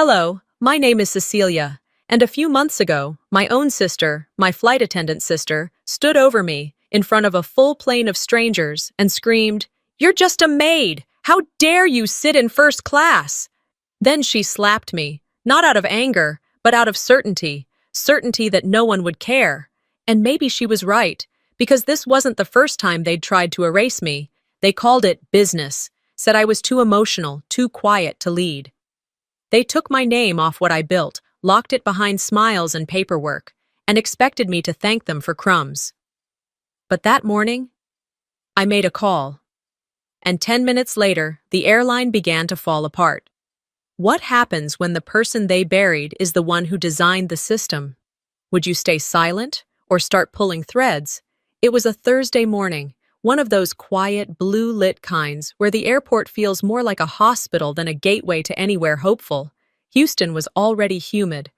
Hello, my name is Cecilia, and a few months ago, my own sister, my flight attendant sister, stood over me in front of a full plane of strangers and screamed, "You're just a maid! How dare you sit in first class?" Then she slapped me, not out of anger, but out of certainty, certainty that no one would care. And maybe she was right, because this wasn't the first time they'd tried to erase me. They called it business, said I was too emotional, too quiet to lead. They took my name off what I built, locked it behind smiles and paperwork, and expected me to thank them for crumbs. But that morning, I made a call. And 10 minutes later, the airline began to fall apart. What happens when the person they buried is the one who designed the system? Would you stay silent or start pulling threads? It was a Thursday morning, one of those quiet, blue-lit kinds where the airport feels more like a hospital than a gateway to anywhere hopeful. Houston was already humid.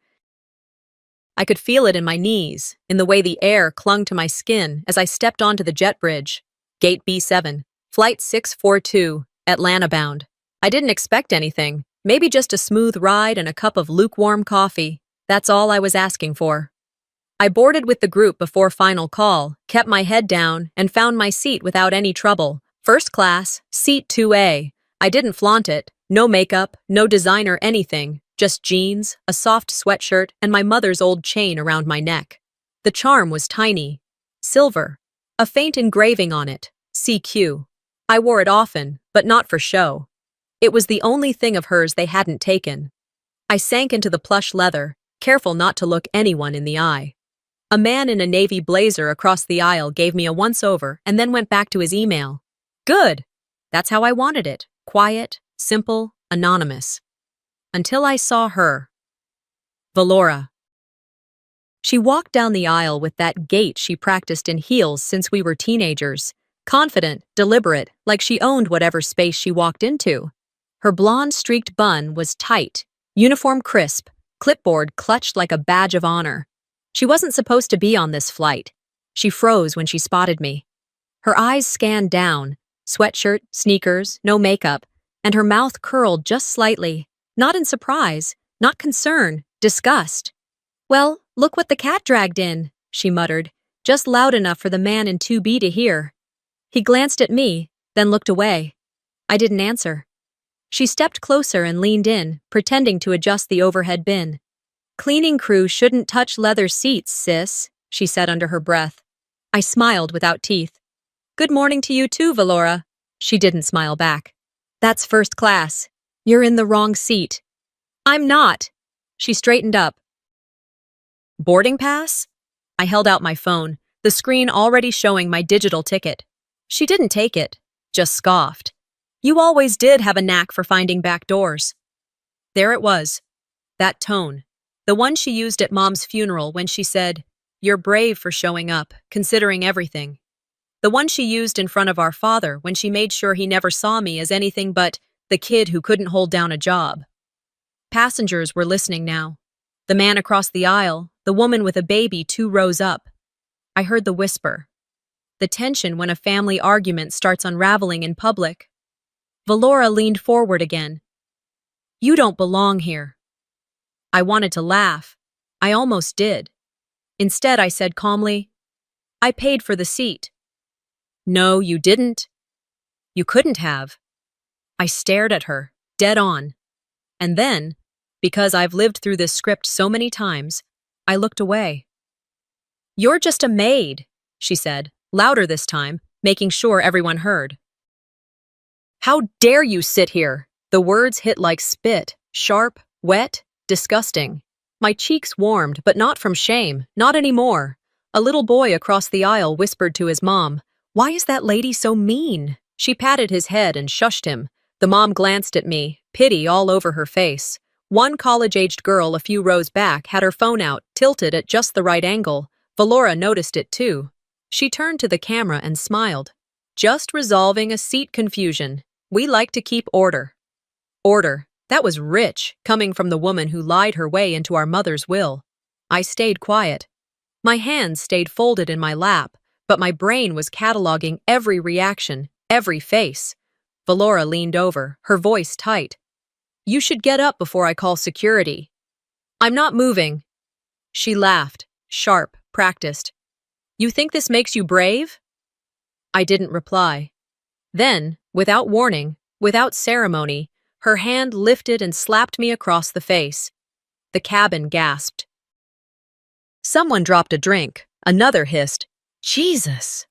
I could feel it in my knees, in the way the air clung to my skin as I stepped onto the jet bridge. Gate B7, Flight 642, Atlanta bound. I didn't expect anything, maybe just a smooth ride and a cup of lukewarm coffee. That's all I was asking for. I boarded with the group before final call, kept my head down, and found my seat without any trouble. First class, seat 2A. I didn't flaunt it. No makeup, no designer anything. Just jeans, a soft sweatshirt, and my mother's old chain around my neck. The charm was tiny. Silver. A faint engraving on it. CQ. I wore it often, but not for show. It was the only thing of hers they hadn't taken. I sank into the plush leather, careful not to look anyone in the eye. A man in a navy blazer across the aisle gave me a once-over and then went back to his email. Good. That's how I wanted it. Quiet, simple, anonymous. Until I saw her. Valora. She walked down the aisle with that gait she practiced in heels since we were teenagers. Confident, deliberate, like she owned whatever space she walked into. Her blonde streaked bun was tight, uniform crisp, clipboard clutched like a badge of honor. She wasn't supposed to be on this flight. She froze when she spotted me. Her eyes scanned down, sweatshirt, sneakers, no makeup, and her mouth curled just slightly, not in surprise, not concern, disgust. "Well, look what the cat dragged in," she muttered, just loud enough for the man in 2B to hear. He glanced at me, then looked away. I didn't answer. She stepped closer and leaned in, pretending to adjust the overhead bin. "Cleaning crew shouldn't touch leather seats, sis," she said under her breath. I smiled without teeth. "Good morning to you too, Valora." She didn't smile back. "That's first class. You're in the wrong seat." "I'm not." She straightened up. "Boarding pass?" I held out my phone, the screen already showing my digital ticket. She didn't take it, just scoffed. "You always did have a knack for finding back doors." There it was. That tone. The one she used at Mom's funeral when she said, "You're brave for showing up, considering everything." The one she used in front of our father when she made sure he never saw me as anything but the kid who couldn't hold down a job. Passengers were listening now. The man across the aisle, the woman with a baby 2 rows up. I heard the whisper. The tension when a family argument starts unraveling in public. Valora leaned forward again. "You don't belong here." I wanted to laugh. I almost did. Instead, I said calmly, "I paid for the seat." "No, you didn't." "You couldn't have." I stared at her, dead on. And then, because I've lived through this script so many times, I looked away. "You're just a maid," she said, louder this time, making sure everyone heard. "How dare you sit here?" The words hit like spit, sharp, wet, disgusting. My cheeks warmed, but not from shame, not anymore. A little boy across the aisle whispered to his mom, "Why is that lady so mean?" She patted his head and shushed him. The mom glanced at me, pity all over her face. One college-aged girl a few rows back had her phone out, tilted at just the right angle. Valora noticed it too. She turned to the camera and smiled. "Just resolving a seat confusion. We like to keep order." Order. That was rich, coming from the woman who lied her way into our mother's will. I stayed quiet. My hands stayed folded in my lap, but my brain was cataloging every reaction, every face. Valora leaned over, her voice tight. You should get up before I call security. I'm not moving. She laughed, sharp, practiced. You think this makes you brave? I didn't reply. Then, without warning, without ceremony, her hand lifted and slapped me across the face. The cabin gasped. Someone dropped a drink. Another hissed, Jesus!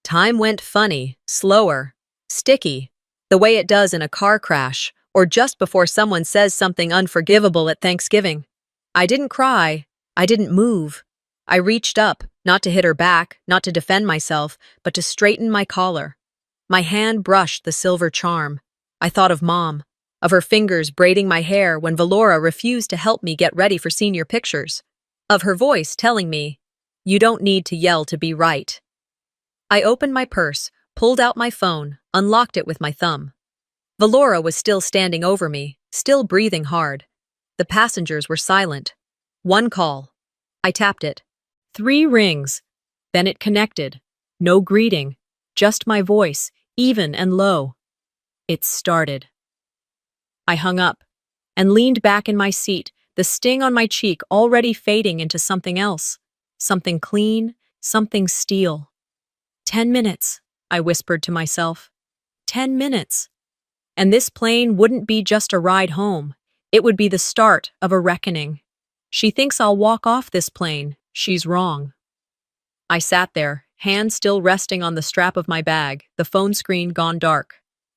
Time went funny, slower, sticky, the way it does in a car crash, or just before someone says something unforgivable at Thanksgiving. I didn't cry. I didn't move. I reached up, not to hit her back, not to defend myself, but to straighten my collar. My hand brushed the silver charm. I thought of Mom, of her fingers braiding my hair when Valora refused to help me get ready for senior pictures, of her voice telling me, you don't need to yell to be right. I opened my purse, pulled out my phone, unlocked it with my thumb. Valora was still standing over me, still breathing hard. The passengers were silent. One call. I tapped it. 3 rings. Then it connected. No greeting, just my voice, even and low. It started. I hung up and leaned back in my seat, the sting on my cheek already fading into something else. Something clean, something steel. 10 minutes, I whispered to myself. 10 minutes. And this plane wouldn't be just a ride home. It would be the start of a reckoning. She thinks I'll walk off this plane. She's wrong. I sat there, hand still resting on the strap of my bag, the phone screen gone dark.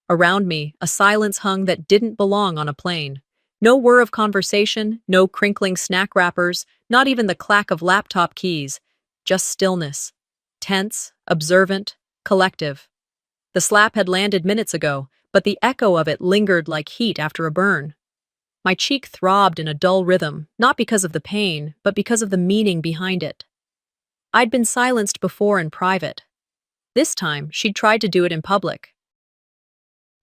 Around me, a silence hung that didn't belong on a plane. No whir of conversation, no crinkling snack wrappers, not even the clack of laptop keys. Just stillness. Tense, observant, collective. The slap had landed minutes ago, but the echo of it lingered like heat after a burn. My cheek throbbed in a dull rhythm, not because of the pain, but because of the meaning behind it. I'd been silenced before in private. This time, she'd tried to do it in public.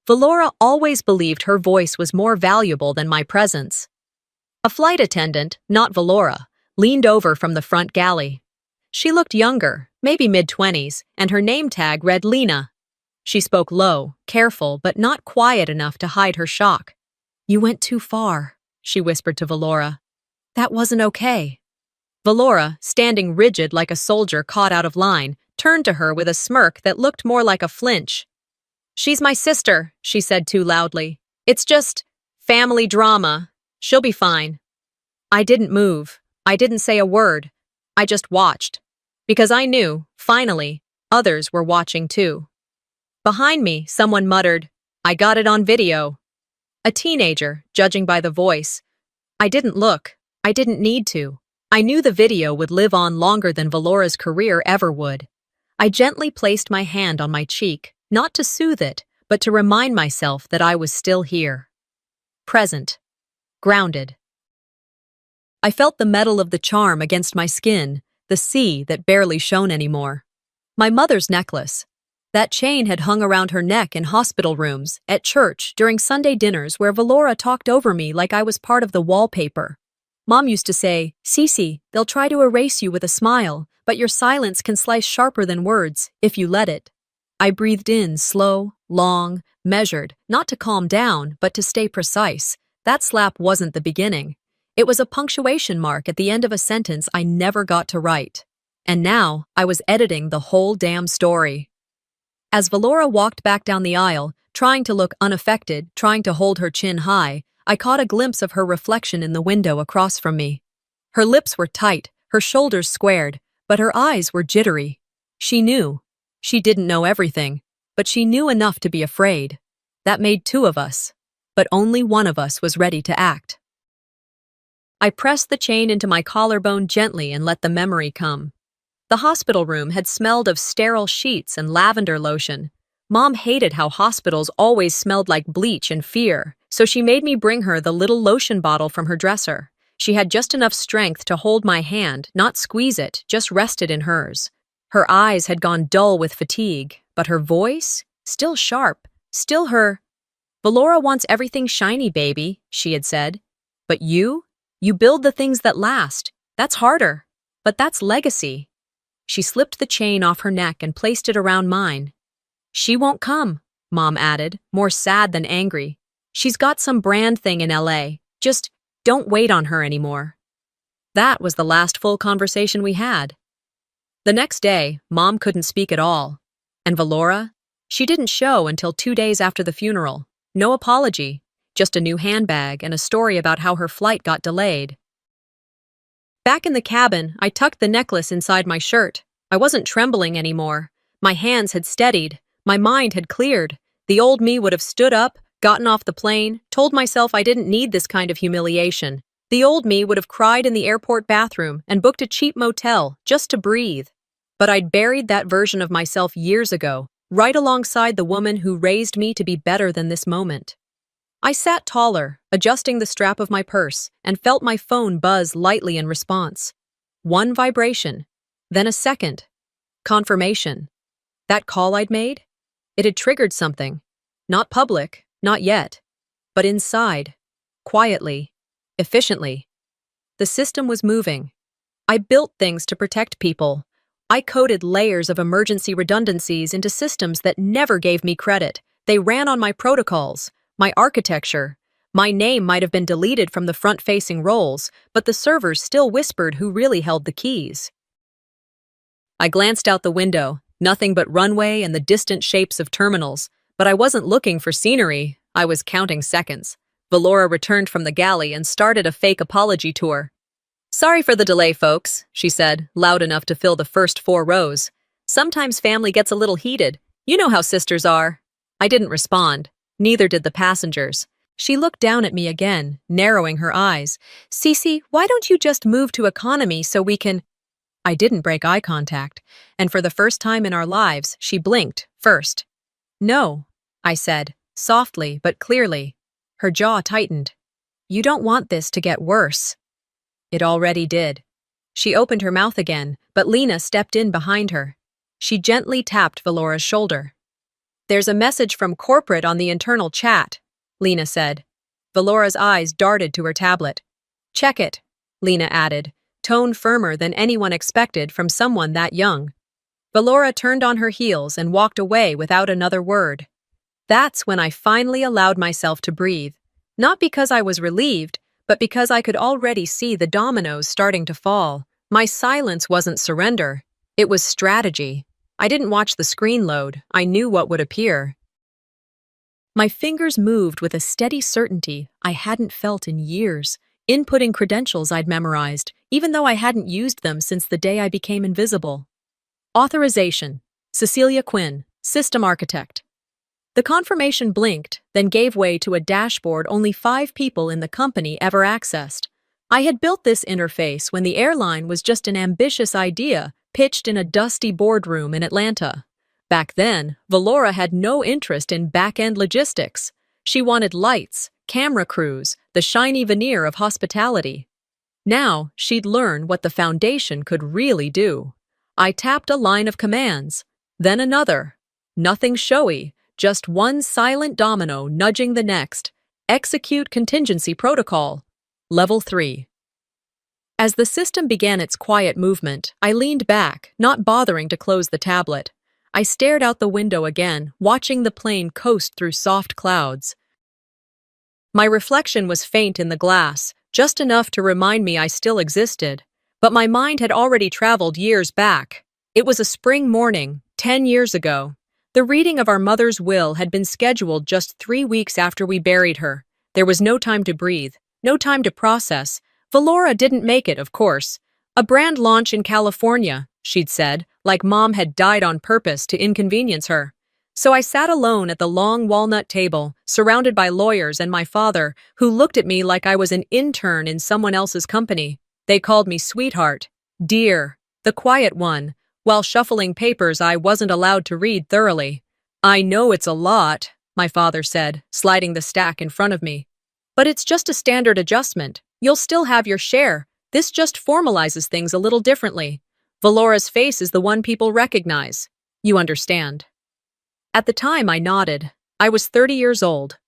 Valora always believed her voice was more valuable than my presence. A flight attendant, not Valora, leaned over from the front galley. She looked younger, maybe mid-20s, and her name tag read Lena. She spoke low, careful, but not quiet enough to hide her shock. You went too far, she whispered to Valora. That wasn't okay. Valora, standing rigid like a soldier caught out of line, turned to her with a smirk that looked more like a flinch. She's my sister, she said too loudly. It's just family drama. She'll be fine. I didn't move. I didn't say a word. I just watched. Because I knew, finally, others were watching too. Behind me, someone muttered, I got it on video. A teenager, judging by the voice. I didn't look. I didn't need to. I knew the video would live on longer than Valora's career ever would. I gently placed my hand on my cheek, not to soothe it, but to remind myself that I was still here. Present. Grounded. I felt the metal of the charm against my skin, the sea that barely shone anymore. My mother's necklace. That chain had hung around her neck in hospital rooms, at church, during Sunday dinners where Valora talked over me like I was part of the wallpaper. Mom used to say, Cece, they'll try to erase you with a smile, but your silence can slice sharper than words, if you let it. I breathed in, slow, long, measured, not to calm down, but to stay precise. That slap wasn't the beginning. It was a punctuation mark at the end of a sentence I never got to write. And now, I was editing the whole damn story. As Valora walked back down the aisle, trying to look unaffected, trying to hold her chin high, I caught a glimpse of her reflection in the window across from me. Her lips were tight, her shoulders squared, but her eyes were jittery. She knew. She didn't know everything, but she knew enough to be afraid. That made 2 of us, but only one of us was ready to act. I pressed the chain into my collarbone gently and let the memory come. The hospital room had smelled of sterile sheets and lavender lotion. Mom hated how hospitals always smelled like bleach and fear, so she made me bring her the little lotion bottle from her dresser. She had just enough strength to hold my hand, not squeeze it, just rest it in hers. Her eyes had gone dull with fatigue, but her voice, still sharp, still her. Valora wants everything shiny, baby, she had said. But you build the things that last. That's harder. But that's legacy. She slipped the chain off her neck and placed it around mine. She won't come, Mom added, more sad than angry. She's got some brand thing in LA. Just don't wait on her anymore. That was the last full conversation we had. The next day, Mom couldn't speak at all. And Valora? She didn't show until 2 days after the funeral. No apology, just a new handbag and a story about how her flight got delayed. Back in the cabin, I tucked the necklace inside my shirt. I wasn't trembling anymore. My hands had steadied. My mind had cleared. The old me would have stood up, gotten off the plane, told myself I didn't need this kind of humiliation. The old me would have cried in the airport bathroom and booked a cheap motel just to breathe. But I'd buried that version of myself years ago, right alongside the woman who raised me to be better than this moment. I sat taller, adjusting the strap of my purse, and felt my phone buzz lightly in response. One vibration, then a second. Confirmation. That call I'd made? It had triggered something. Not public, not yet. But inside. Quietly. Efficiently. The system was moving. I built things to protect people. I coded layers of emergency redundancies into systems that never gave me credit. They ran on my protocols, my architecture. My name might have been deleted from the front-facing roles, but the servers still whispered who really held the keys. I glanced out the window, nothing but runway and the distant shapes of terminals, but I wasn't looking for scenery. I was counting seconds. Valora returned from the galley and started a fake apology tour. "Sorry for the delay, folks," she said, loud enough to fill the first 4 rows. "Sometimes family gets a little heated. You know how sisters are." I didn't respond. Neither did the passengers. She looked down at me again, narrowing her eyes. "Cece, why don't you just move to economy so we can—" I didn't break eye contact, and for the first time in our lives, she blinked first. "No," I said, softly but clearly. Her jaw tightened. "You don't want this to get worse." It already did. She opened her mouth again, but Lena stepped in behind her. She gently tapped Valora's shoulder. "There's a message from corporate on the internal chat," Lena said. Valora's eyes darted to her tablet. "Check it," Lena added, tone firmer than anyone expected from someone that young. Valora turned on her heels and walked away without another word. That's when I finally allowed myself to breathe, not because I was relieved, but because I could already see the dominoes starting to fall. My silence wasn't surrender, it was strategy. I didn't watch the screen load, I knew what would appear. My fingers moved with a steady certainty I hadn't felt in years, inputting credentials I'd memorized, even though I hadn't used them since the day I became invisible. Authorization: Cecilia Quinn, System Architect. The confirmation blinked, then gave way to a dashboard only 5 people in the company ever accessed. I had built this interface when the airline was just an ambitious idea pitched in a dusty boardroom in Atlanta. Back then, Valora had no interest in back-end logistics. She wanted lights, camera crews, the shiny veneer of hospitality. Now, she'd learn what the foundation could really do. I tapped a line of commands, then another. Nothing showy. Just one silent domino nudging the next. Execute contingency protocol. Level 3. As the system began its quiet movement, I leaned back, not bothering to close the tablet. I stared out the window again, watching the plane coast through soft clouds. My reflection was faint in the glass, just enough to remind me I still existed. But my mind had already traveled years back. It was a spring morning, 10 years ago. The reading of our mother's will had been scheduled just 3 weeks after we buried her. There was no time to breathe, no time to process. Valora didn't make it, of course. A brand launch in California, she'd said, like Mom had died on purpose to inconvenience her. So I sat alone at the long walnut table, surrounded by lawyers and my father, who looked at me like I was an intern in someone else's company. They called me sweetheart, dear, the quiet one. While shuffling papers I wasn't allowed to read thoroughly. "I know it's a lot," my father said, sliding the stack in front of me. "But it's just a standard adjustment. You'll still have your share. This just formalizes things a little differently. Valora's face is the one people recognize. You understand." At the time, I nodded. I was 30 years old.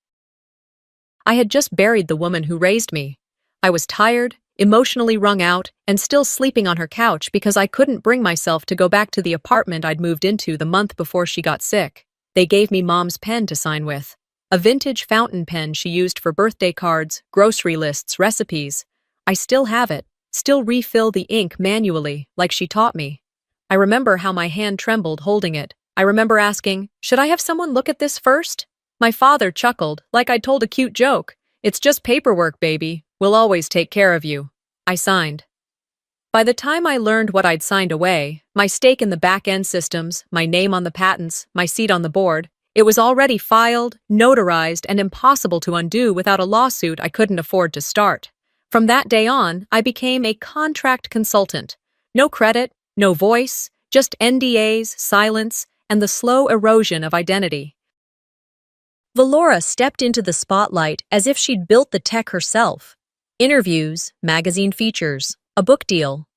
I had just buried the woman who raised me. I was tired, emotionally wrung out, and still sleeping on her couch because I couldn't bring myself to go back to the apartment I'd moved into the month before she got sick. They gave me Mom's pen to sign with. A vintage fountain pen she used for birthday cards, grocery lists, recipes. I still have it, still refill the ink manually, like she taught me. I remember how my hand trembled holding it. I remember asking, "Should I have someone look at this first?" My father chuckled, like I'd told a cute joke. "It's just paperwork, baby. We'll always take care of you." I signed. By the time I learned what I'd signed away, my stake in the back-end systems, my name on the patents, my seat on the board, it was already filed, notarized, and impossible to undo without a lawsuit I couldn't afford to start. From that day on, I became a contract consultant. No credit, no voice, just NDAs, silence, and the slow erosion of identity. Valora stepped into the spotlight as if she'd built the tech herself. Interviews, magazine features, a book deal.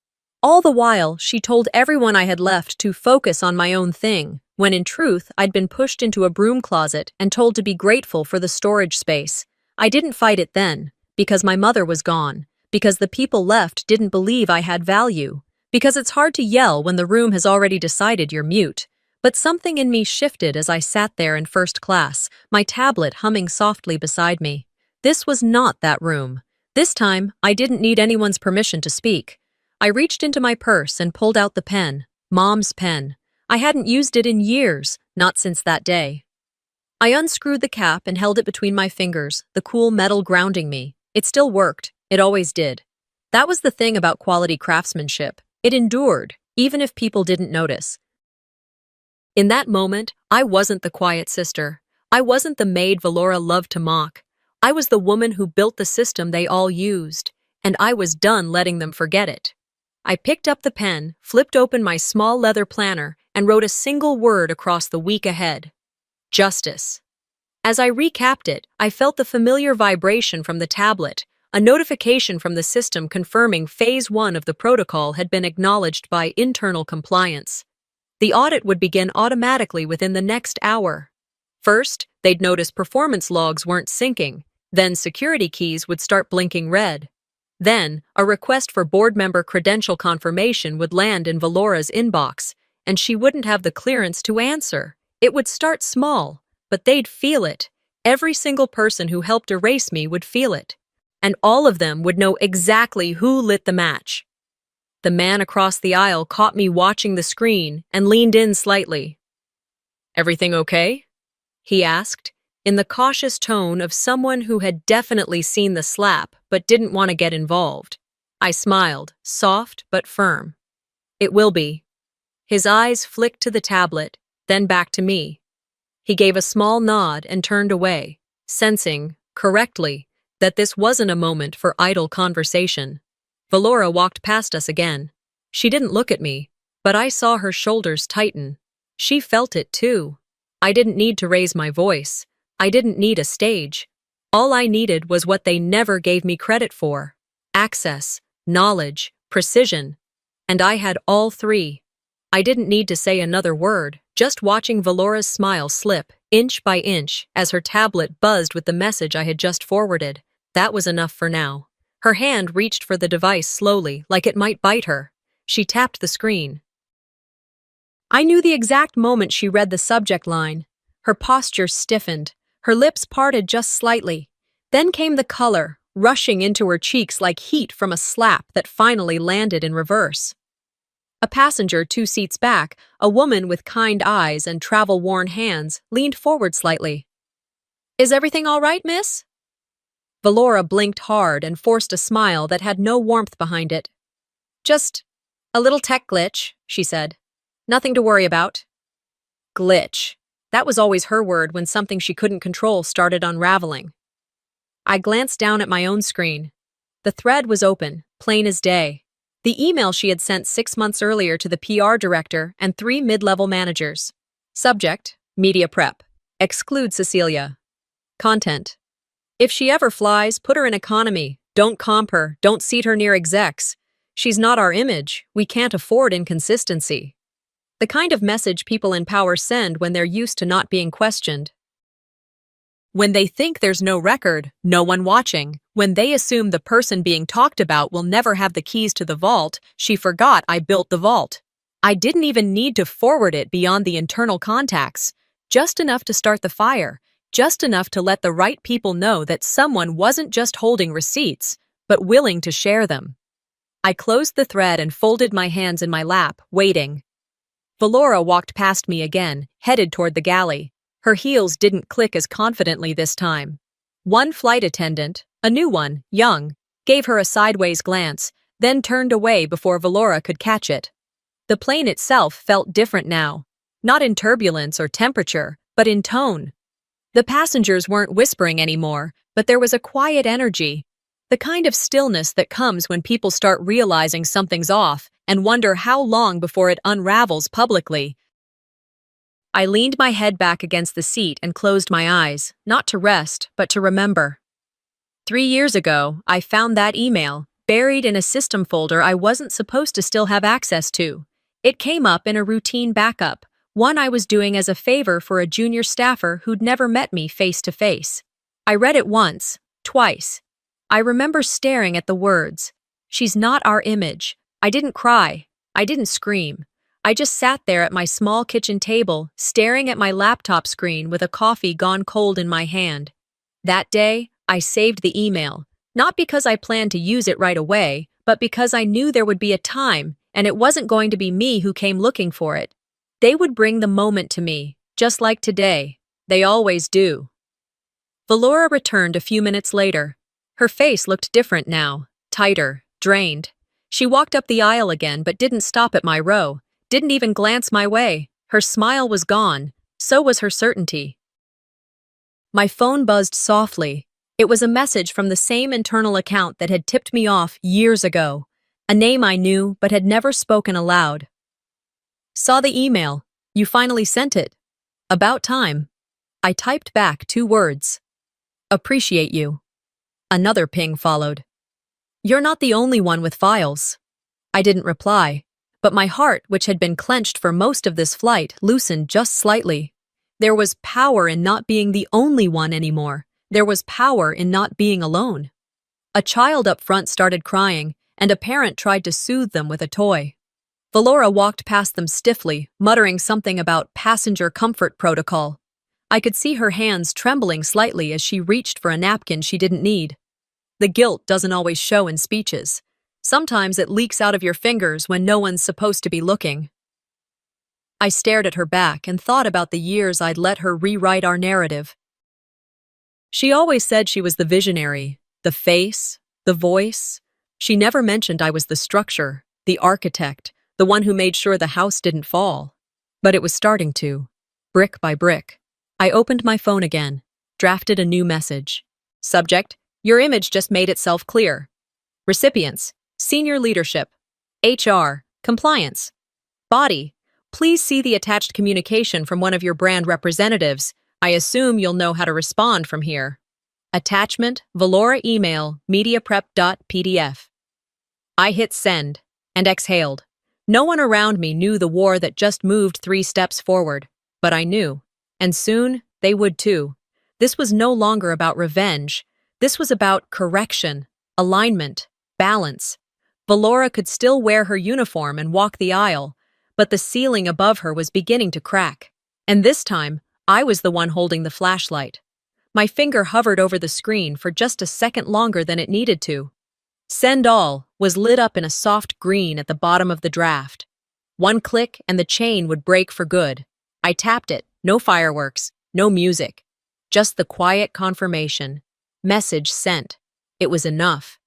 All the while, she told everyone I had left to focus on my own thing, when in truth, I'd been pushed into a broom closet and told to be grateful for the storage space. I didn't fight it then, because my mother was gone, because the people left didn't believe I had value, because it's hard to yell when the room has already decided you're mute. But something in me shifted as I sat there in first class, my tablet humming softly beside me. This was not that room. This time, I didn't need anyone's permission to speak. I reached into my purse and pulled out the pen, Mom's pen. I hadn't used it in years, not since that day. I unscrewed the cap and held it between my fingers, the cool metal grounding me. It still worked. It always did. That was the thing about quality craftsmanship. It endured, even if people didn't notice. In that moment, I wasn't the quiet sister. I wasn't the maid Valora loved to mock. I was the woman who built the system they all used, and I was done letting them forget it. I picked up the pen, flipped open my small leather planner, and wrote a single word across the week ahead. Justice. As I recapped it, I felt the familiar vibration from the tablet, a notification from the system confirming Phase 1 of the protocol had been acknowledged by internal compliance. The audit would begin automatically within the next hour. First, they'd notice performance logs weren't syncing. Then security keys would start blinking red. Then, a request for board member credential confirmation would land in Valora's inbox, and she wouldn't have the clearance to answer. It would start small, but they'd feel it. Every single person who helped erase me would feel it. And all of them would know exactly who lit the match. The man across the aisle caught me watching the screen and leaned in slightly. "Everything okay?" he asked, in the cautious tone of someone who had definitely seen the slap but didn't want to get involved. I smiled, soft but firm. "It will be." His eyes flicked to the tablet, then back to me. He gave a small nod and turned away, sensing, correctly, that this wasn't a moment for idle conversation. Valora walked past us again. She didn't look at me, but I saw her shoulders tighten. She felt it too. I didn't need to raise my voice. I didn't need a stage. All I needed was what they never gave me credit for: access, knowledge, precision. And I had all three. I didn't need to say another word, just watching Valora's smile slip, inch by inch, as her tablet buzzed with the message I had just forwarded. That was enough for now. Her hand reached for the device slowly, like it might bite her. She tapped the screen. I knew the exact moment she read the subject line. Her posture stiffened. Her lips parted just slightly. Then came the color, rushing into her cheeks like heat from a slap that finally landed in reverse. A passenger 2 seats back, a woman with kind eyes and travel-worn hands, leaned forward slightly. "Is everything all right, miss?" Valora blinked hard and forced a smile that had no warmth behind it. "Just a little tech glitch," she said. "Nothing to worry about." Glitch. That was always her word when something she couldn't control started unraveling. I glanced down at my own screen. The thread was open, plain as day. The email she had sent 6 months earlier to the PR director and 3 mid-level managers. Subject: media prep. Exclude Cecilia. Content: if she ever flies, put her in economy. Don't comp her. Don't seat her near execs. She's not our image. We can't afford inconsistency. The kind of message people in power send when they're used to not being questioned. When they think there's no record, no one watching, when they assume the person being talked about will never have the keys to the vault, she forgot I built the vault. I didn't even need to forward it beyond the internal contacts, just enough to start the fire, just enough to let the right people know that someone wasn't just holding receipts, but willing to share them. I closed the thread and folded my hands in my lap, waiting. Valora walked past me again, headed toward the galley. Her heels didn't click as confidently this time. One flight attendant, a new one, young, gave her a sideways glance, then turned away before Valora could catch it. The plane itself felt different now, not in turbulence or temperature, but in tone. The passengers weren't whispering anymore, but there was a quiet energy, the kind of stillness that comes when people start realizing something's off and wonder how long before it unravels publicly. I leaned my head back against the seat and closed my eyes, not to rest, but to remember. 3 years ago, I found that email, buried in a system folder I wasn't supposed to still have access to. It came up in a routine backup, one I was doing as a favor for a junior staffer who'd never met me face to face. I read it once, twice. I remember staring at the words. She's not our image. I didn't cry. I didn't scream. I just sat there at my small kitchen table, staring at my laptop screen with a coffee gone cold in my hand. That day, I saved the email, not because I planned to use it right away, but because I knew there would be a time, and it wasn't going to be me who came looking for it. They would bring the moment to me, just like today. They always do. Valora returned a few minutes later. Her face looked different now, tighter, drained. She walked up the aisle again but didn't stop at my row, didn't even glance my way. Her smile was gone, so was her certainty. My phone buzzed softly. It was a message from the same internal account that had tipped me off years ago, a name I knew but had never spoken aloud. Saw the email. You finally sent it. About time. I typed back 2 words. Appreciate you. Another ping followed. You're not the only one with files. I didn't reply, but my heart, which had been clenched for most of this flight, loosened just slightly. There was power in not being the only one anymore. There was power in not being alone. A child up front started crying, and a parent tried to soothe them with a toy. Valora walked past them stiffly, muttering something about passenger comfort protocol. I could see her hands trembling slightly as she reached for a napkin she didn't need. The guilt doesn't always show in speeches. Sometimes it leaks out of your fingers when no one's supposed to be looking. I stared at her back and thought about the years I'd let her rewrite our narrative. She always said she was the visionary, the face, the voice. She never mentioned I was the structure, the architect, the one who made sure the house didn't fall. But it was starting to, brick by brick. I opened my phone again, drafted a new message. Subject: Your image just made itself clear. Recipients: Senior Leadership, HR, Compliance. Body: Please see the attached communication from one of your brand representatives. I assume you'll know how to respond from here. Attachment: Valora email, mediaprep.pdf. I hit send and exhaled. No one around me knew the war that just moved 3 steps forward, but I knew, and soon they would too. This was no longer about revenge. This was about correction, alignment, balance. Valora could still wear her uniform and walk the aisle, but the ceiling above her was beginning to crack. And this time, I was the one holding the flashlight. My finger hovered over the screen for just a second longer than it needed to. Send All was lit up in a soft green at the bottom of the draft. One click and the chain would break for good. I tapped it, no fireworks, no music. Just the quiet confirmation. Message sent. It was enough.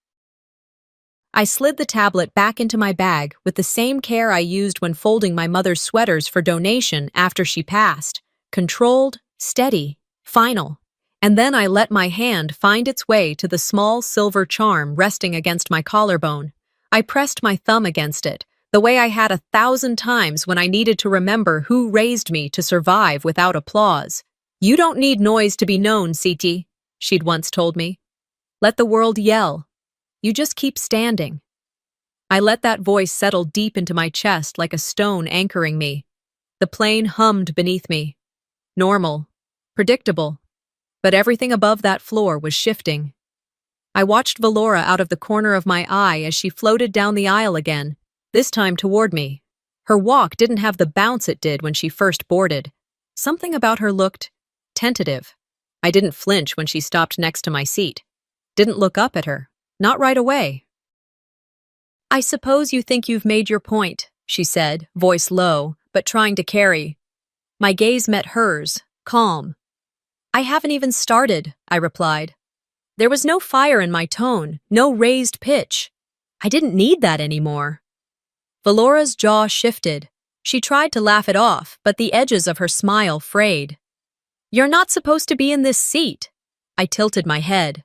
I slid the tablet back into my bag with the same care I used when folding my mother's sweaters for donation after she passed. Controlled, steady, final. And then I let my hand find its way to the small silver charm resting against my collarbone. I pressed my thumb against it, the way I had 1,000 times when I needed to remember who raised me to survive without applause. You don't need noise to be known, Siti, she'd once told me. Let the world yell. You just keep standing. I let that voice settle deep into my chest like a stone anchoring me. The plane hummed beneath me. Normal. Predictable. But everything above that floor was shifting. I watched Valora out of the corner of my eye as she floated down the aisle again, this time toward me. Her walk didn't have the bounce it did when she first boarded. Something about her looked tentative. I didn't flinch when she stopped next to my seat. Didn't look up at her. Not right away. "I suppose you think you've made your point," she said, voice low, but trying to carry. My gaze met hers, calm. "I haven't even started," I replied. There was no fire in my tone, no raised pitch. I didn't need that anymore. Valora's jaw shifted. She tried to laugh it off, but the edges of her smile frayed. "You're not supposed to be in this seat." I tilted my head.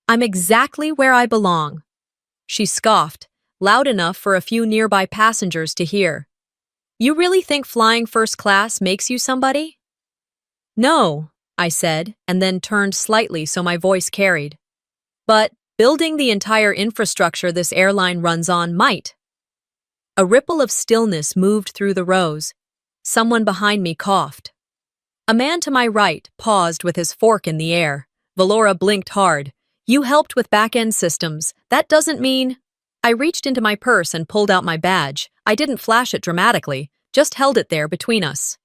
"I'm exactly where I belong." She scoffed, loud enough for a few nearby passengers to hear. "You really think flying first class makes you somebody?" "No," I said, and then turned slightly so my voice carried. "But building the entire infrastructure this airline runs on might." A ripple of stillness moved through the rows. Someone behind me coughed. A man to my right paused with his fork in the air. Valora blinked hard. "You helped with back-end systems. That doesn't mean—" I reached into my purse and pulled out my badge. I didn't flash it dramatically, just held it there between us.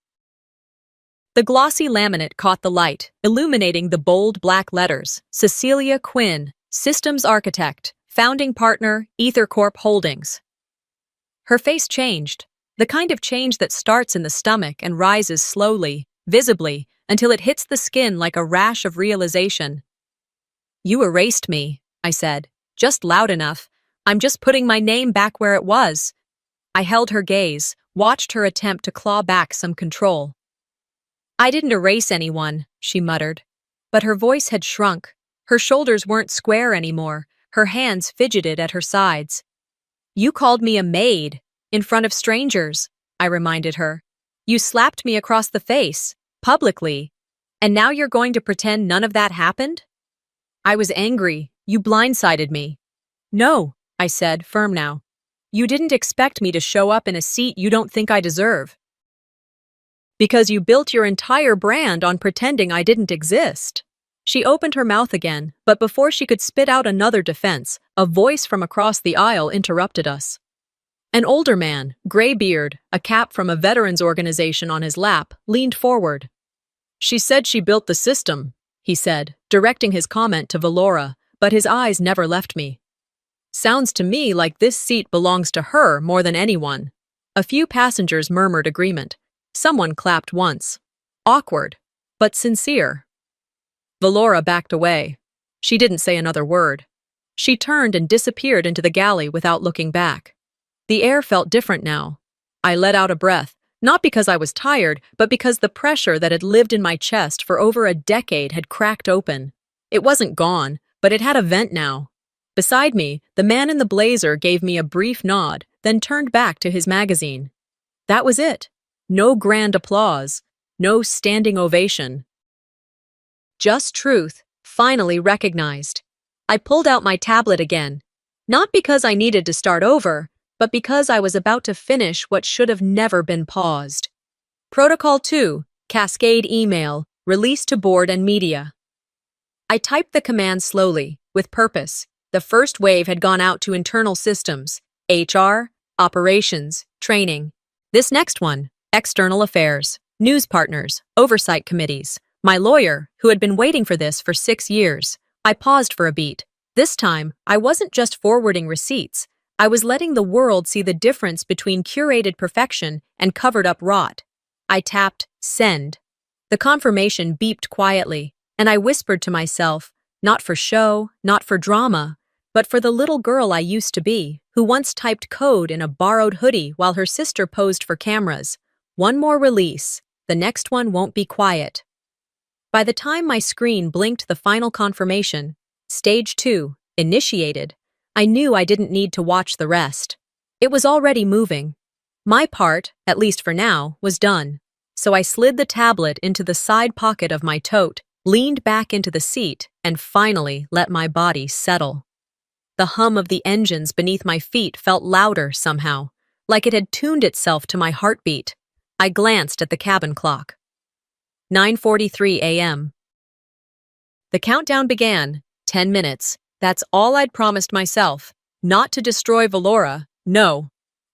The glossy laminate caught the light, illuminating the bold black letters. Cecilia Quinn, Systems Architect, Founding Partner, EtherCorp Holdings. Her face changed, the kind of change that starts in the stomach and rises slowly, visibly, until it hits the skin like a rash of realization. "You erased me," I said, just loud enough. "I'm just putting my name back where it was." I held her gaze, watched her attempt to claw back some control. "I didn't erase anyone," she muttered. But her voice had shrunk. Her shoulders weren't square anymore. Her hands fidgeted at her sides. "You called me a maid, in front of strangers," I reminded her. "You slapped me across the face, publicly. And now you're going to pretend none of that happened?" I was angry. "You blindsided me." "No," I said, firm now. "You didn't expect me to show up in a seat you don't think I deserve. Because you built your entire brand on pretending I didn't exist." She opened her mouth again, but before she could spit out another defense, a voice from across the aisle interrupted us. An older man, gray beard, a cap from a veterans organization on his lap, leaned forward. "She said she built the system," he said, directing his comment to Valora, but his eyes never left me. "Sounds to me like this seat belongs to her more than anyone." A few passengers murmured agreement. Someone clapped once. Awkward, but sincere. Valora backed away. She didn't say another word. She turned and disappeared into the galley without looking back. The air felt different now. I let out a breath, not because I was tired, but because the pressure that had lived in my chest for over a decade had cracked open. It wasn't gone, but it had a vent now. Beside me, the man in the blazer gave me a brief nod, then turned back to his magazine. That was it. No grand applause. No standing ovation. Just truth, finally recognized. I pulled out my tablet again. Not because I needed to start over, but because I was about to finish what should have never been paused. Protocol 2, Cascade Email, Release to Board and Media. I typed the command slowly, with purpose. The first wave had gone out to internal systems, HR, operations, training. This next one, external affairs, news partners, oversight committees. My lawyer, who had been waiting for this for 6 years. I paused for a beat. This time, I wasn't just forwarding receipts. I was letting the world see the difference between curated perfection and covered-up rot. I tapped send. The confirmation beeped quietly, and I whispered to myself, not for show, not for drama, but for the little girl I used to be, who once typed code in a borrowed hoodie while her sister posed for cameras. One more release. The next one won't be quiet. By the time my screen blinked the final confirmation, Stage 2, initiated, I knew I didn't need to watch the rest. It was already moving. My part, at least for now, was done. So I slid the tablet into the side pocket of my tote, leaned back into the seat, and finally let my body settle. The hum of the engines beneath my feet felt louder somehow, like it had tuned itself to my heartbeat. I glanced at the cabin clock. 9:43 a.m. The countdown began. 10 minutes. That's all I'd promised myself. Not to destroy Valora. No.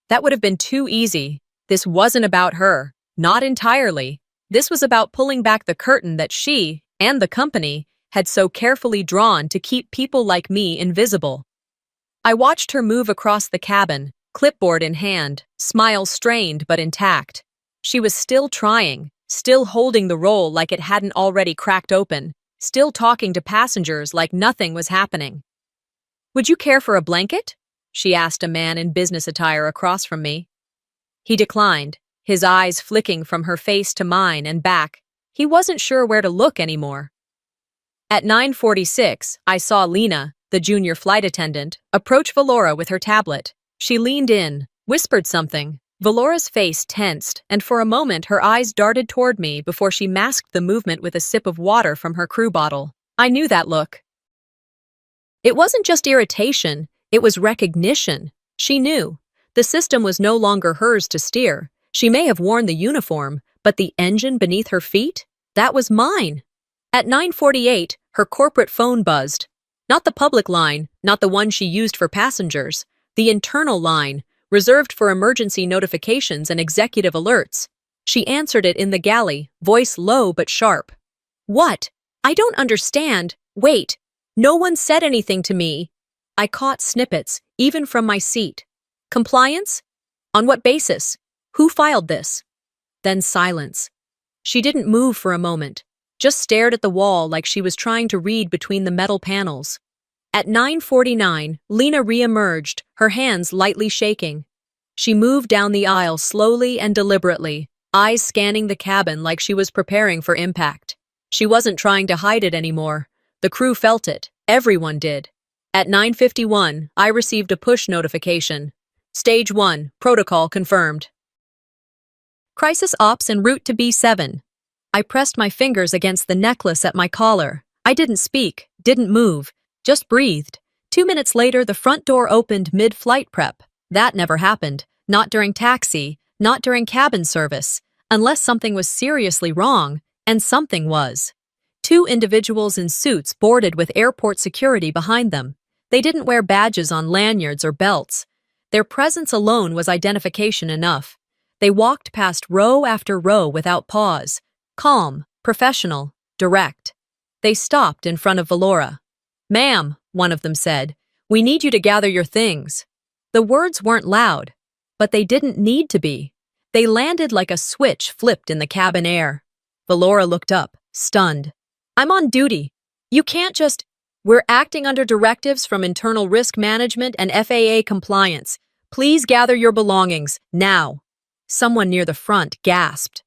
That would have been too easy. This wasn't about her. Not entirely. This was about pulling back the curtain that she, and the company had so carefully drawn to keep people like me invisible. I watched her move across the cabin, clipboard in hand, smile strained but intact. She was still trying, still holding the roll like it hadn't already cracked open, still talking to passengers like nothing was happening. "Would you care for a blanket?" she asked a man in business attire across from me. He declined, his eyes flicking from her face to mine and back. He wasn't sure where to look anymore. At 9:46, I saw Lena, the junior flight attendant, approach Valora with her tablet. She leaned in, whispered something. Valora's face tensed, and for a moment her eyes darted toward me before she masked the movement with a sip of water from her crew bottle. I knew that look. It wasn't just irritation, it was recognition. She knew. The system was no longer hers to steer. She may have worn the uniform, but the engine beneath her feet? That was mine. At 9:48, her corporate phone buzzed. Not the public line, not the one she used for passengers. The internal line, reserved for emergency notifications and executive alerts. She answered it in the galley, voice low but sharp. "What? I don't understand. Wait. No one said anything to me." I caught snippets, even from my seat. "Compliance? On what basis? Who filed this?" Then silence. She didn't move for a moment, just stared at the wall like she was trying to read between the metal panels. At 9:49, Lena re-emerged, her hands lightly shaking. She moved down the aisle slowly and deliberately, eyes scanning the cabin like she was preparing for impact. She wasn't trying to hide it anymore. The crew felt it. Everyone did. At 9:51, I received a push notification. Stage 1, protocol confirmed. Crisis ops en route to B7. I pressed my fingers against the necklace at my collar. I didn't speak, didn't move, just breathed. 2 minutes later, the front door opened mid-flight prep. That never happened. Not during taxi, not during cabin service, unless something was seriously wrong, and something was. 2 individuals in suits boarded with airport security behind them. They didn't wear badges on lanyards or belts. Their presence alone was identification enough. They walked past row after row without pause. Calm, professional, direct. They stopped in front of Valora. "Ma'am," one of them said, "we need you to gather your things." The words weren't loud, but they didn't need to be. They landed like a switch flipped in the cabin air. Valora looked up, stunned. "I'm on duty. You can't just—" "We're acting under directives from internal risk management and FAA compliance. Please gather your belongings, now." Someone near the front gasped.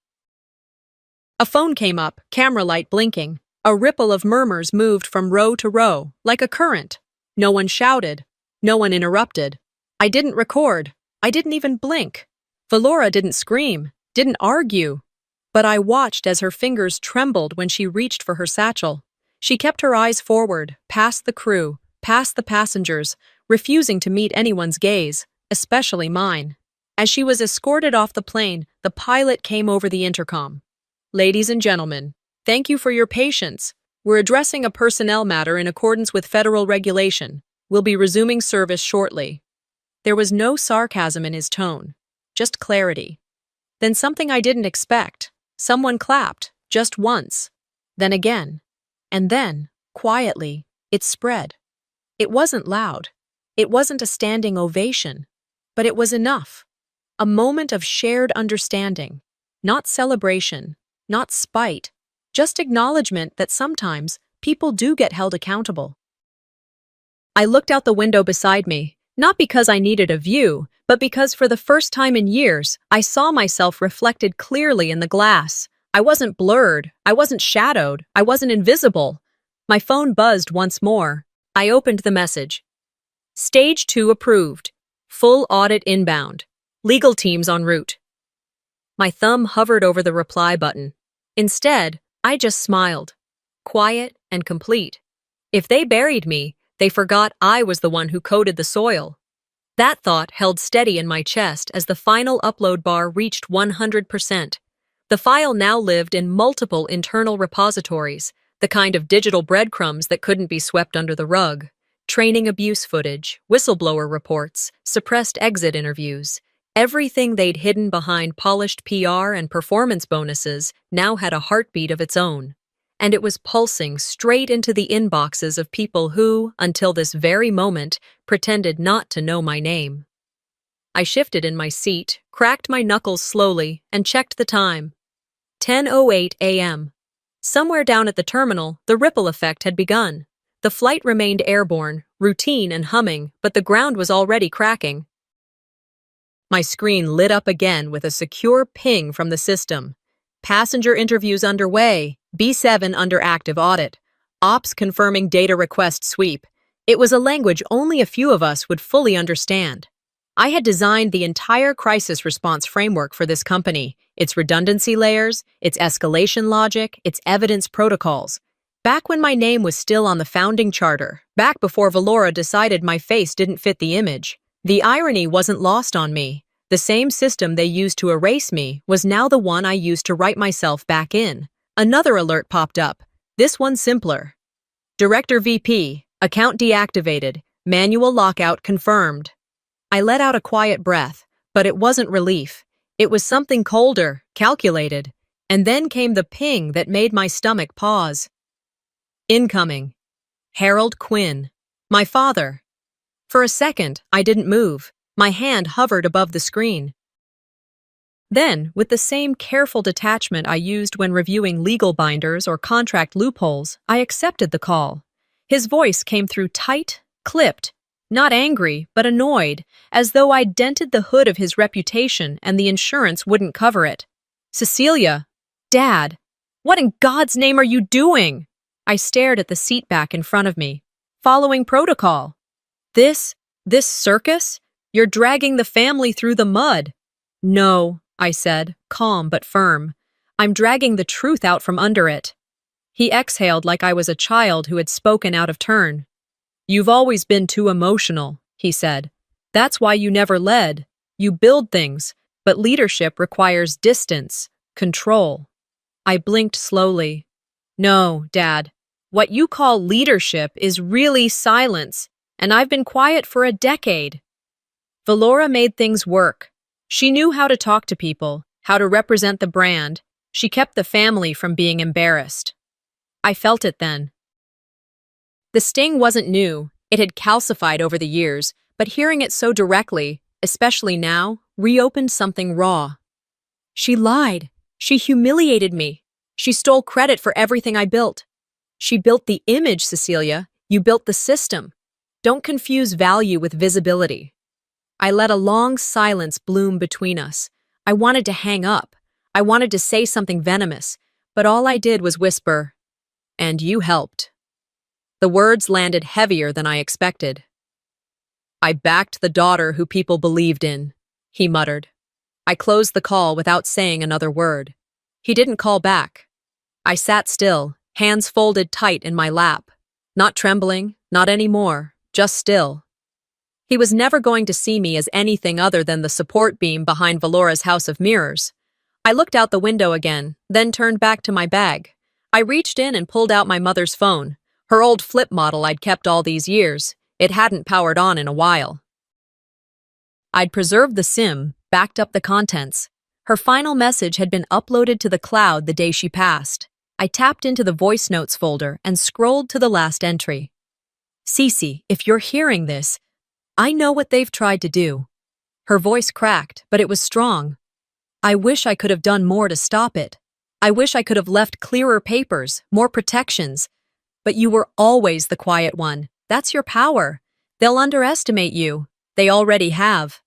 A phone came up, camera light blinking. A ripple of murmurs moved from row to row, like a current. No one shouted. No one interrupted. I didn't record. I didn't even blink. Valora didn't scream, didn't argue. But I watched as her fingers trembled when she reached for her satchel. She kept her eyes forward, past the crew, past the passengers, refusing to meet anyone's gaze, especially mine. As she was escorted off the plane, the pilot came over the intercom. "Ladies and gentlemen, thank you for your patience. We're addressing a personnel matter in accordance with federal regulation. We'll be resuming service shortly." There was no sarcasm in his tone, just clarity. Then something I didn't expect. Someone clapped, just once. Then again. And then, quietly, it spread. It wasn't loud. It wasn't a standing ovation. But it was enough. A moment of shared understanding. Not celebration, not spite, just acknowledgement that sometimes people do get held accountable. I looked out the window beside me, not because I needed a view, but because for the first time in years, I saw myself reflected clearly in the glass. I wasn't blurred, I wasn't shadowed, I wasn't invisible. My phone buzzed once more. I opened the message. Stage 2 approved. Full audit inbound. Legal teams en route. My thumb hovered over the reply button. Instead, I just smiled. Quiet and complete. If they buried me, they forgot I was the one who coated the soil. That thought held steady in my chest as the final upload bar reached 100%. The file now lived in multiple internal repositories, the kind of digital breadcrumbs that couldn't be swept under the rug. Training abuse footage, whistleblower reports, suppressed exit interviews. Everything they'd hidden behind polished PR and performance bonuses now had a heartbeat of its own. and it was pulsing straight into the inboxes of people who, until this very moment, pretended not to know my name. I shifted in my seat, cracked my knuckles slowly, and checked the time. 10:08 a.m. Somewhere down at the terminal, the ripple effect had begun. The flight remained airborne, routine and humming, but the ground was already cracking. My screen lit up again with a secure ping from the system. Passenger interviews underway, B7 under active audit. Ops confirming data request sweep. It was a language only a few of us would fully understand. I had designed the entire crisis response framework for this company, its redundancy layers, its escalation logic, its evidence protocols. Back when my name was still on the founding charter, back before Valora decided my face didn't fit the image. The irony wasn't lost on me. The same system they used to erase me was now the one I used to write myself back in. Another alert popped up, this one simpler. Director VP, account deactivated, manual lockout confirmed. I let out a quiet breath, but it wasn't relief. It was something colder, calculated. And then came the ping that made my stomach pause. Incoming. Harold Quinn. My father. For a second, I didn't move. My hand hovered above the screen. Then, with the same careful detachment I used when reviewing legal binders or contract loopholes, I accepted the call. His voice came through tight, clipped, not angry, but annoyed, as though I'd dented the hood of his reputation and the insurance wouldn't cover it. Cecilia, Dad, what in God's name are you doing? I stared at the seat back in front of me. Following protocol. This circus? You're dragging the family through the mud. No, I said, calm but firm. I'm dragging the truth out from under it. He exhaled like I was a child who had spoken out of turn. You've always been too emotional, he said. That's why you never led. You build things, but leadership requires distance, control. I blinked slowly. No, Dad. What you call leadership is really silence, and I've been quiet for a decade. Valora made things work. She knew how to talk to people, how to represent the brand. She kept the family from being embarrassed. I felt it then. The sting wasn't new. It had calcified over the years, but hearing it so directly, especially now, reopened something raw. She lied. She humiliated me. She stole credit for everything I built. She built the image, Cecilia. You built the system. Don't confuse value with visibility. I let a long silence bloom between us. I wanted to hang up. I wanted to say something venomous, but all I did was whisper, "And you helped." The words landed heavier than I expected. I backed the daughter who people believed in, he muttered. I closed the call without saying another word. He didn't call back. I sat still, hands folded tight in my lap. Not trembling, not anymore, just still. He was never going to see me as anything other than the support beam behind Valora's house of mirrors. I looked out the window again, then turned back to my bag. I reached in and pulled out my mother's phone, her old flip model I'd kept all these years. It hadn't powered on in a while. I'd preserved the SIM, backed up the contents. Her final message had been uploaded to the cloud the day she passed. I tapped into the voice notes folder and scrolled to the last entry. Cece, if you're hearing this, I know what they've tried to do. Her voice cracked, but it was strong. I wish I could have done more to stop it. I wish I could have left clearer papers, more protections. But you were always the quiet one. That's your power. They'll underestimate you. They already have.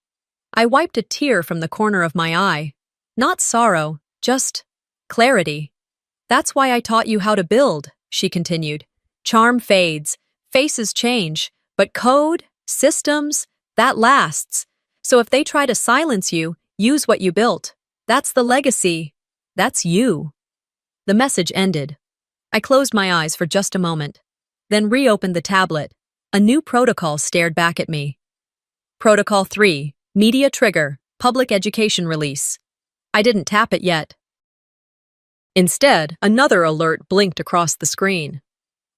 I wiped a tear from the corner of my eye. Not sorrow, just clarity. That's why I taught you how to build, she continued. Charm fades, faces change, but code, systems, that lasts. So if they try to silence you, use what you built. That's the legacy. That's you. The message ended. I closed my eyes for just a moment, then reopened the tablet. A new protocol stared back at me. Protocol 3, Media Trigger, Public Education Release. I didn't tap it yet. Instead, another alert blinked across the screen.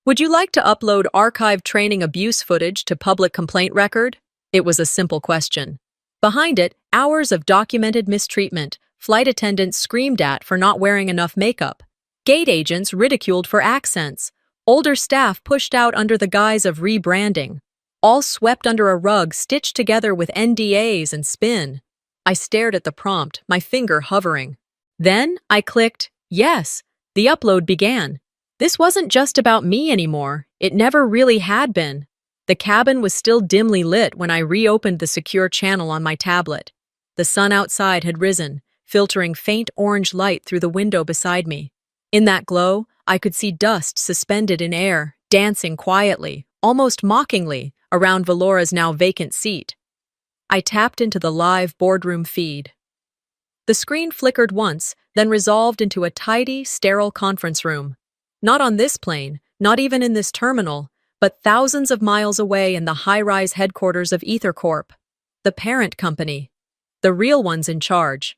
Would you like to upload archived training abuse footage to public complaint record? It was a simple question. Behind it, hours of documented mistreatment, flight attendants screamed at for not wearing enough makeup. Gate agents ridiculed for accents. Older staff pushed out under the guise of rebranding. All swept under a rug stitched together with NDAs and spin. I stared at the prompt, my finger hovering. Then I clicked, yes. The upload began. This wasn't just about me anymore. It never really had been. The cabin was still dimly lit when I reopened the secure channel on my tablet. The sun outside had risen, filtering faint orange light through the window beside me. In that glow, I could see dust suspended in air, dancing quietly, almost mockingly, around Valora's now vacant seat. I tapped into the live boardroom feed. The screen flickered once, then resolved into a tidy, sterile conference room. Not on this plane, not even in this terminal, but thousands of miles away in the high-rise headquarters of EtherCorp, the parent company, the real ones in charge.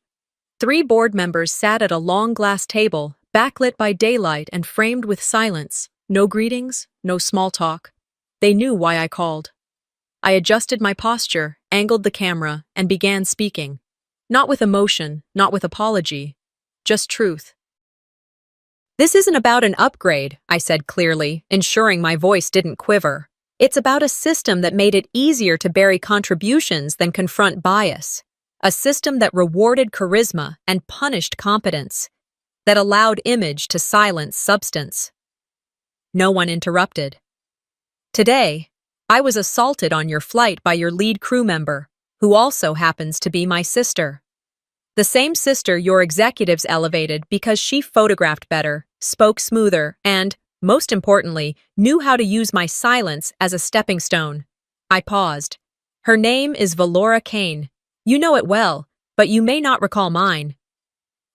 3 board members sat at a long glass table, backlit by daylight and framed with silence. No greetings, no small talk. They knew why I called. I adjusted my posture, angled the camera, and began speaking. Not with emotion, not with apology, just truth. This isn't about an upgrade, I said clearly, ensuring my voice didn't quiver. It's about a system that made it easier to bury contributions than confront bias. A system that rewarded charisma and punished competence. That allowed image to silence substance. No one interrupted. Today, I was assaulted on your flight by your lead crew member, who also happens to be my sister. The same sister your executives elevated because she photographed better, spoke smoother, and, most importantly, knew how to use my silence as a stepping stone. I paused. Her name is Valora Kane. You know it well, but you may not recall mine.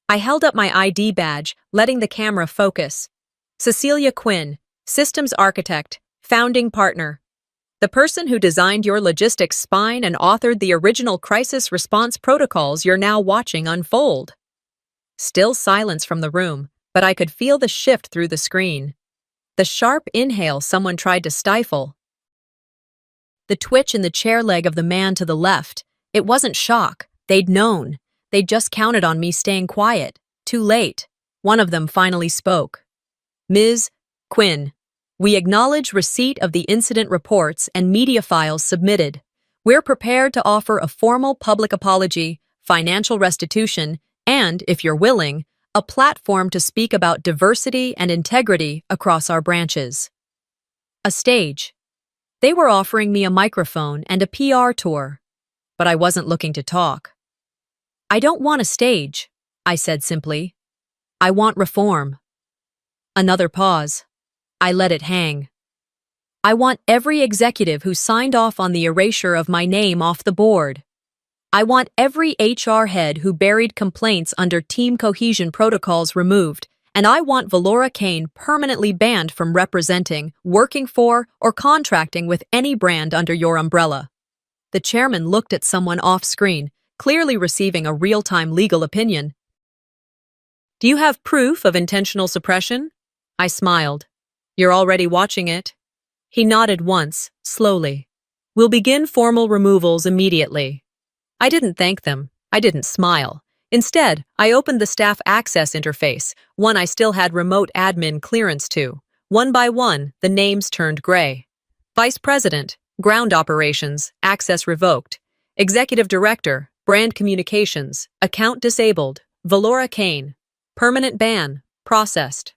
I held up my ID badge, letting the camera focus. Cecilia Quinn, systems architect, founding partner. The person who designed your logistics spine and authored the original crisis response protocols you're now watching unfold. Still silence from the room, but I could feel the shift through the screen. The sharp inhale someone tried to stifle. The twitch in the chair leg of the man to the left. It wasn't shock. They'd known. They'd just counted on me staying quiet. Too late. One of them finally spoke. Ms. Quinn, we acknowledge receipt of the incident reports and media files submitted. We're prepared to offer a formal public apology, financial restitution, and, if you're willing, a platform to speak about diversity and integrity across our branches. A stage. They were offering me a microphone and a PR tour, but I wasn't looking to talk. I don't want a stage, I said simply. I want reform. Another pause. I let it hang. I want every executive who signed off on the erasure of my name off the board. I want every HR head who buried complaints under team cohesion protocols removed, and I want Valora Kane permanently banned from representing, working for, or contracting with any brand under your umbrella. The chairman looked at someone off-screen, clearly receiving a real-time legal opinion. Do you have proof of intentional suppression? I smiled. You're already watching it. He nodded once, slowly. We'll begin formal removals immediately. I didn't thank them. I didn't smile. Instead, I opened the staff access interface, one I still had remote admin clearance to. One by one, the names turned gray. Vice President, Ground Operations, access revoked. Executive Director, Brand Communications, account disabled. Valora Kane. Permanent ban, processed.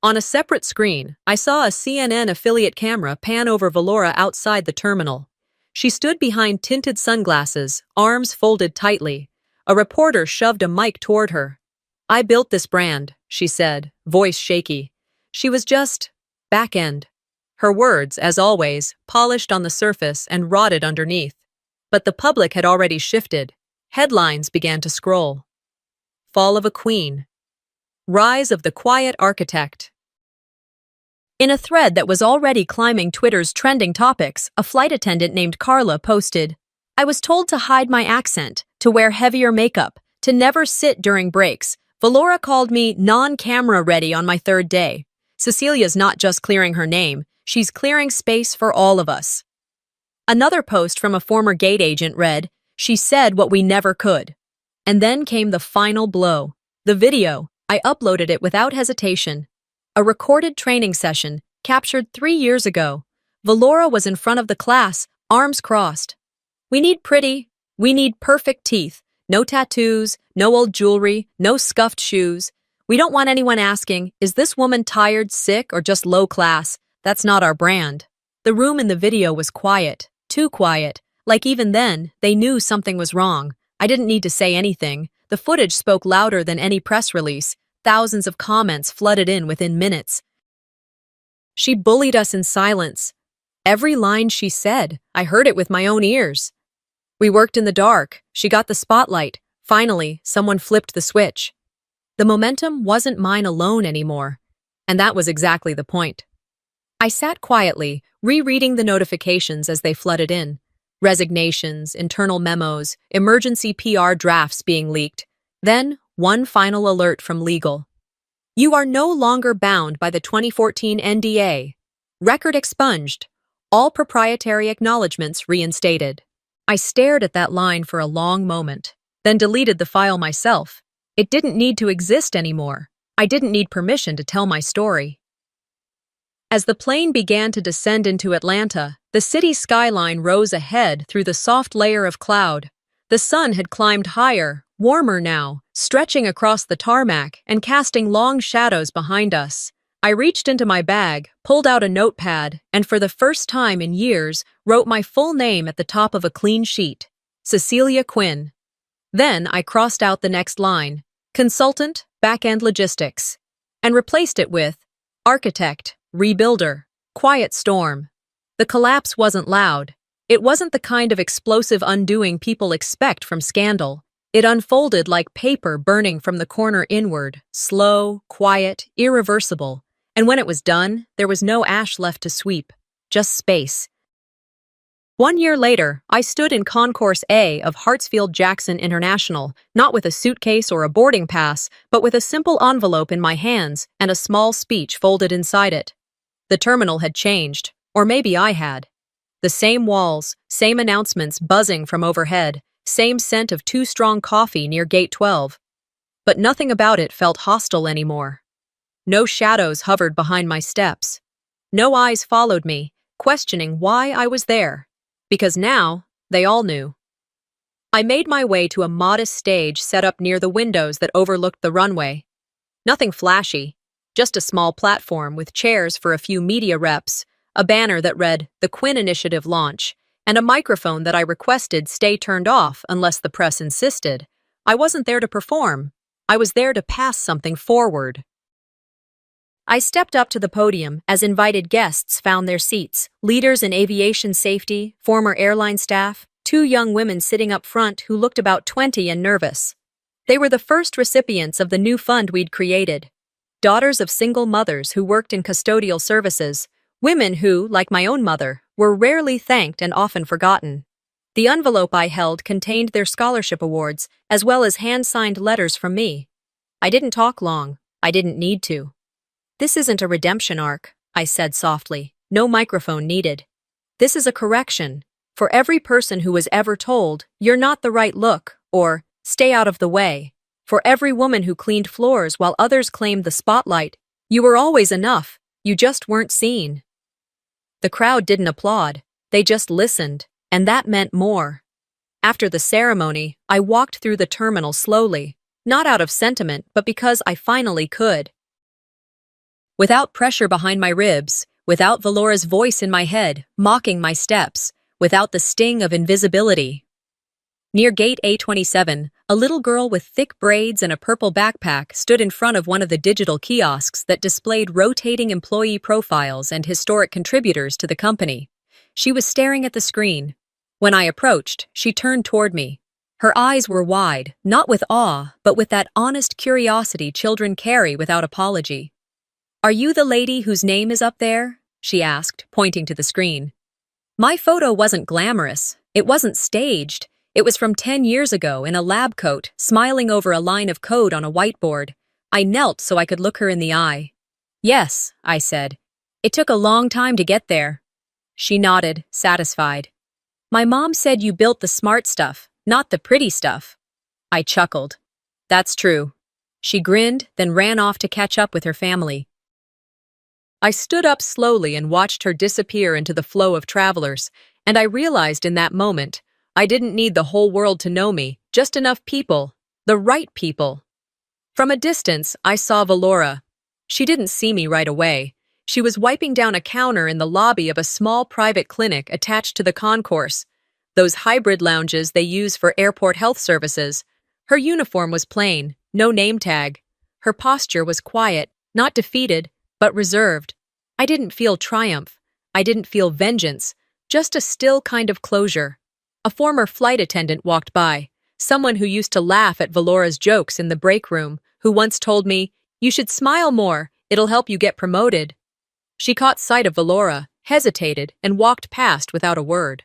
On a separate screen, I saw a CNN affiliate camera pan over Valora outside the terminal. She stood behind tinted sunglasses, arms folded tightly. A reporter shoved a mic toward her. I built this brand, she said, voice shaky. She was just back-end. Her words, as always, polished on the surface and rotted underneath. But the public had already shifted. Headlines began to scroll. Fall of a Queen. Rise of the Quiet Architect. In a thread that was already climbing Twitter's trending topics, a flight attendant named Carla posted, I was told to hide my accent, to wear heavier makeup, to never sit during breaks. Valora called me non-camera ready on my 3rd day. Cecilia's not just clearing her name, she's clearing space for all of us. Another post from a former gate agent read, she said what we never could. And then came the final blow. The video. I uploaded it without hesitation. A recorded training session, captured 3 years ago. Valora was in front of the class, arms crossed. We need perfect teeth. No tattoos, no old jewelry, no scuffed shoes. We don't want anyone asking, is this woman tired, sick, or just low class? That's not our brand. The room in the video was quiet, too quiet. Like even then, they knew something was wrong. I didn't need to say anything. The footage spoke louder than any press release. Thousands of comments flooded in within minutes. She bullied us in silence. Every line she said, I heard it with my own ears. We worked in the dark. She got the spotlight. Finally, someone flipped the switch. The momentum wasn't mine alone anymore. And that was exactly the point. I sat quietly, rereading the notifications as they flooded in. Resignations, internal memos, emergency PR drafts being leaked. Then, one final alert from legal. You are no longer bound by the 2014 NDA. Record expunged. All proprietary acknowledgments reinstated. I stared at that line for a long moment, then deleted the file myself. It didn't need to exist anymore. I didn't need permission to tell my story. As the plane began to descend into Atlanta, the city skyline rose ahead through the soft layer of cloud. The sun had climbed higher, warmer now, stretching across the tarmac and casting long shadows behind us. I reached into my bag, pulled out a notepad, and for the first time in years, wrote my full name at the top of a clean sheet. Cecilia Quinn. Then I crossed out the next line, consultant, back-end logistics, and replaced it with architect, rebuilder, quiet storm. The collapse wasn't loud. It wasn't the kind of explosive undoing people expect from scandal. It unfolded like paper burning from the corner inward, slow, quiet, irreversible. And when it was done, there was no ash left to sweep, just space. 1 year later, I stood in Concourse A of Hartsfield-Jackson International, not with a suitcase or a boarding pass, but with a simple envelope in my hands and a small speech folded inside it. The terminal had changed, or maybe I had. The same walls, same announcements buzzing from overhead, same scent of too strong coffee near Gate 12. But nothing about it felt hostile anymore. No shadows hovered behind my steps. No eyes followed me, questioning why I was there. Because now, they all knew. I made my way to a modest stage set up near the windows that overlooked the runway. Nothing flashy, just a small platform with chairs for a few media reps, a banner that read, The Quinn Initiative Launch, and a microphone that I requested stay turned off unless the press insisted. I wasn't there to perform. I was there to pass something forward. I stepped up to the podium as invited guests found their seats, leaders in aviation safety, former airline staff, 2 young women sitting up front who looked about 20 and nervous. They were the first recipients of the new fund we'd created. Daughters of single mothers who worked in custodial services, women who, like my own mother, were rarely thanked and often forgotten. The envelope I held contained their scholarship awards, as well as hand-signed letters from me. I didn't talk long. I didn't need to. This isn't a redemption arc, I said softly. No microphone needed. This is a correction. For every person who was ever told, you're not the right look, or stay out of the way. For every woman who cleaned floors while others claimed the spotlight, you were always enough. You just weren't seen. The crowd didn't applaud. They just listened, and that meant more. After the ceremony, I walked through the terminal slowly, not out of sentiment, but because I finally could. Without pressure behind my ribs, without Valora's voice in my head, mocking my steps, without the sting of invisibility. Near Gate A27, a little girl with thick braids and a purple backpack stood in front of one of the digital kiosks that displayed rotating employee profiles and historic contributors to the company. She was staring at the screen. When I approached, she turned toward me. Her eyes were wide, not with awe, but with that honest curiosity children carry without apology. "Are you the lady whose name is up there?" she asked, pointing to the screen. My photo wasn't glamorous. It wasn't staged. It was from 10 years ago in a lab coat, smiling over a line of code on a whiteboard. I knelt so I could look her in the eye. "Yes," I said. "It took a long time to get there." She nodded, satisfied. "My mom said you built the smart stuff, not the pretty stuff." I chuckled. "That's true." She grinned, then ran off to catch up with her family. I stood up slowly and watched her disappear into the flow of travelers, and I realized in that moment, I didn't need the whole world to know me, just enough people, the right people. From a distance, I saw Valora. She didn't see me right away. She was wiping down a counter in the lobby of a small private clinic attached to the concourse, those hybrid lounges they use for airport health services. Her uniform was plain, no name tag. Her posture was quiet, not defeated, but reserved. I didn't feel triumph. I didn't feel vengeance, just a still kind of closure. A former flight attendant walked by, someone who used to laugh at Valora's jokes in the break room, who once told me, "You should smile more, it'll help you get promoted." She caught sight of Valora, hesitated, and walked past without a word.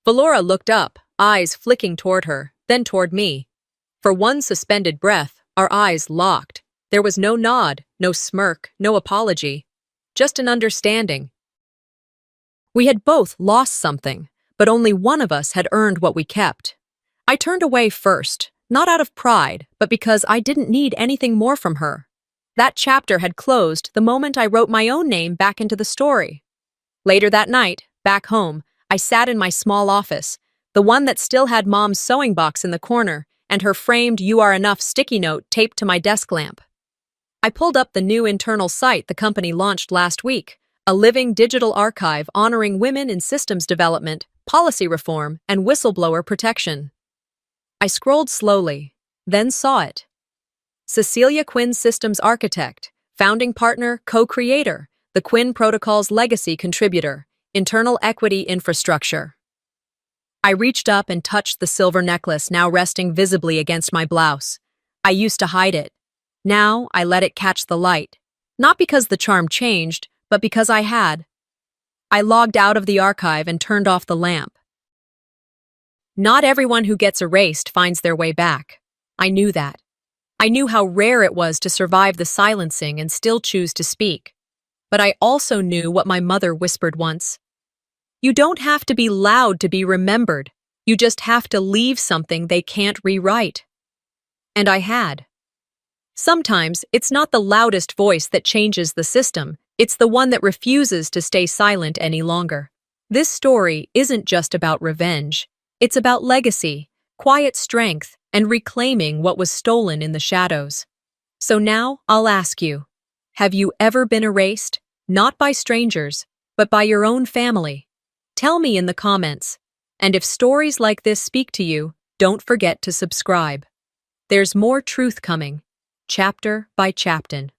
Valora looked up, eyes flicking toward her, then toward me. For one suspended breath, our eyes locked. There was no nod, no smirk, no apology. Just an understanding. We had both lost something, but only one of us had earned what we kept. I turned away first, not out of pride, but because I didn't need anything more from her. That chapter had closed the moment I wrote my own name back into the story. Later that night, back home, I sat in my small office, the one that still had Mom's sewing box in the corner and her framed "You Are Enough" sticky note taped to my desk lamp. I pulled up the new internal site the company launched last week, a living digital archive honoring women in systems development, policy reform, and whistleblower protection. I scrolled slowly, then saw it. Cecilia Quinn, Systems Architect, Founding Partner, Co-Creator, the Quinn Protocol's Legacy Contributor, Internal Equity Infrastructure. I reached up and touched the silver necklace now resting visibly against my blouse. I used to hide it. Now I let it catch the light. Not because the charm changed, but because I had. I logged out of the archive and turned off the lamp. Not everyone who gets erased finds their way back. I knew that. I knew how rare it was to survive the silencing and still choose to speak. But I also knew what my mother whispered once. You don't have to be loud to be remembered. You just have to leave something they can't rewrite. And I had. Sometimes it's not the loudest voice that changes the system, it's the one that refuses to stay silent any longer. This story isn't just about revenge. It's about legacy, quiet strength, and reclaiming what was stolen in the shadows. So now I'll ask you, have you ever been erased? Not by strangers, but by your own family? Tell me in the comments. And if stories like this speak to you, don't forget to subscribe. There's more truth coming, chapter by chapter.